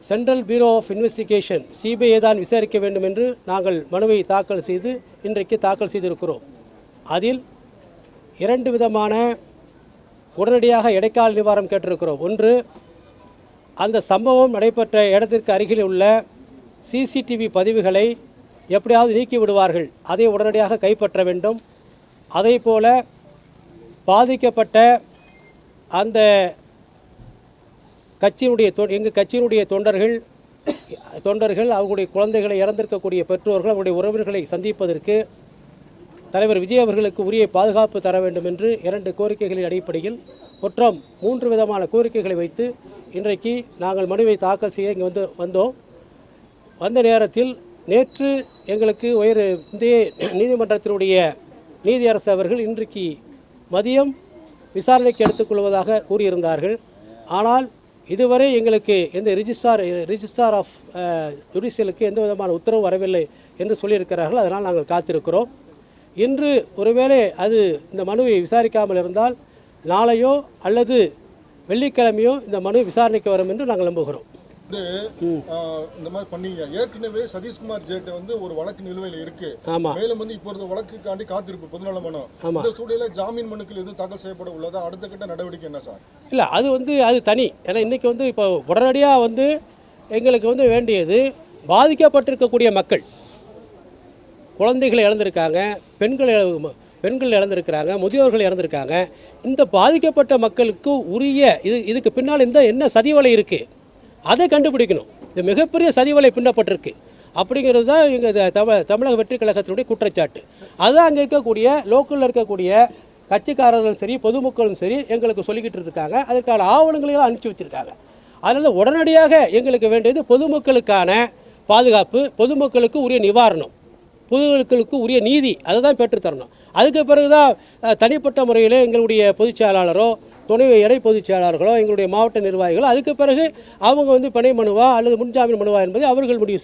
Central bureau of investigation CBI தான் விசாரிக்க வேண்டும் என்று நாங்கள் மனுவை தாக்கல் செய்து இன்றைக்கு தாக்கல் செய்திருக்கிறோம். அதில் 2 விதமான உடனடியாக இடைக்கால நிவாரணம் கேட்டிருக்கிறோம். ஒன்று, அந்த சம்பவம் நடைபெற்ற இடத்திற்கு அருகில் உள்ள சிசிடிவி பதிவுகளை எப்படியாவது நீக்கி விடுவார்கள், அதை உடனடியாக கைப்பற்ற வேண்டும். அதே போல பாதிக்கப்பட்ட அந்த எங்கள் கட்சியினுடைய தொண்டர்கள் அவர்களுடைய குழந்தைகளை இறந்திருக்கக்கூடிய பெற்றோர்கள் அவருடைய உறவினர்களை சந்திப்பதற்கு தலைவர் விஜய் அவர்களுக்கு உரிய பாதுகாப்பு தர வேண்டும் என்று 2 கோரிக்கைகளின் அடிப்படையில் மொத்தம் 3 விதமான கோரிக்கைகளை வைத்து இன்றைக்கு நாங்கள் மனுவை தாக்கல் செய்ய இங்கே வந்தோம். வந்த நேரத்தில் நேற்று எங்களுக்கு இந்திய நீதிமன்றத்தினுடைய நீதியரசு அவர்கள் இன்றைக்கு மதியம் விசாரணைக்கு எடுத்துக்கொள்வதாக கூறியிருந்தார்கள். ஆனால் இதுவரை எங்களுக்கு எந்த ரிஜிஸ்ட்ரார் ஆஃப் ஜுடிஷியலுக்கு எந்த விதமான உத்தரவு வரவில்லை என்று சொல்லியிருக்கிறார்கள். அதனால் நாங்கள் காத்திருக்கிறோம். இன்று ஒருவேளை அது இந்த மனுவை விசாரிக்காமல் இருந்தால் நாளையோ அல்லது வெள்ளிக்கிழமையோ இந்த மனு விசாரணைக்கு வரும் என்று நாங்கள் நம்புகிறோம். இந்த மாதிரி பண்ணீங்க. ஏற்கனவே சதீஷ்குமார் ஜேட்டை ஒரு வழக்கு நிலுவையில் இருக்கு. மேலும் இப்போ ஒரு வழக்குக்காண்டி காத்திருப்பு பொதுநல மனு. இந்த சூழலில் ஜாமீன் மனுக்கள் எதுவும் தாக்கல் செய்யப்பட உள்ளதா? அடுத்த கட்ட நடவடிக்கை என்ன சார்? இல்லை, அது தனி. ஏன்னா இன்றைக்கி இப்போ உடனடியாக எங்களுக்கு வேண்டியது பாதிக்கப்பட்டிருக்கக்கூடிய மக்கள், குழந்தைகளை இழந்திருக்காங்க, பெண்கள் இழந்திருக்கிறாங்க, முதியோர்கள் இறந்திருக்காங்க. இந்த பாதிக்கப்பட்ட மக்களுக்கு உரிய இதுக்கு பின்னால் என்ன சதிவலை இருக்குது அதை கண்டுபிடிக்கணும். இது மிகப்பெரிய சதிவலை பின்னப்பட்டிருக்கு அப்படிங்கிறது தான் எங்கள் தமிழக வெற்றி கழகத்தினுடைய குற்றச்சாட்டு. அதுதான் அங்கே இருக்கக்கூடிய லோக்கலில் இருக்கக்கூடிய கட்சிக்காரர்களும் சரி பொதுமக்களும் சரி எங்களுக்கு சொல்லிக்கிட்டு இருக்காங்க. அதற்கான ஆவணங்களையும் அனுப்பிச்சி வச்சுருக்காங்க. அதனால் உடனடியாக எங்களுக்கு வேண்டியது பொதுமக்களுக்கான பாதுகாப்பு, பொதுமக்களுக்கு உரிய நிவாரணம், பொதுமக்களுக்கு உரிய நீதி, அதை தான் பெற்றுத்தரணும். அதுக்கு பிறகு தான் தனிப்பட்ட முறையில் எங்களுடைய பொதுச்செயலாளரோ துணை இணை பொதுச் செயலாளர்களோ எங்களுடைய மாவட்ட நிர்வாகிகளோ அதுக்கு பிறகு அவங்க பிணை மனுவா அல்லது முன்ஜாமீன் மனுவா என்பதை அவர்கள் முடிவு செய்யும்.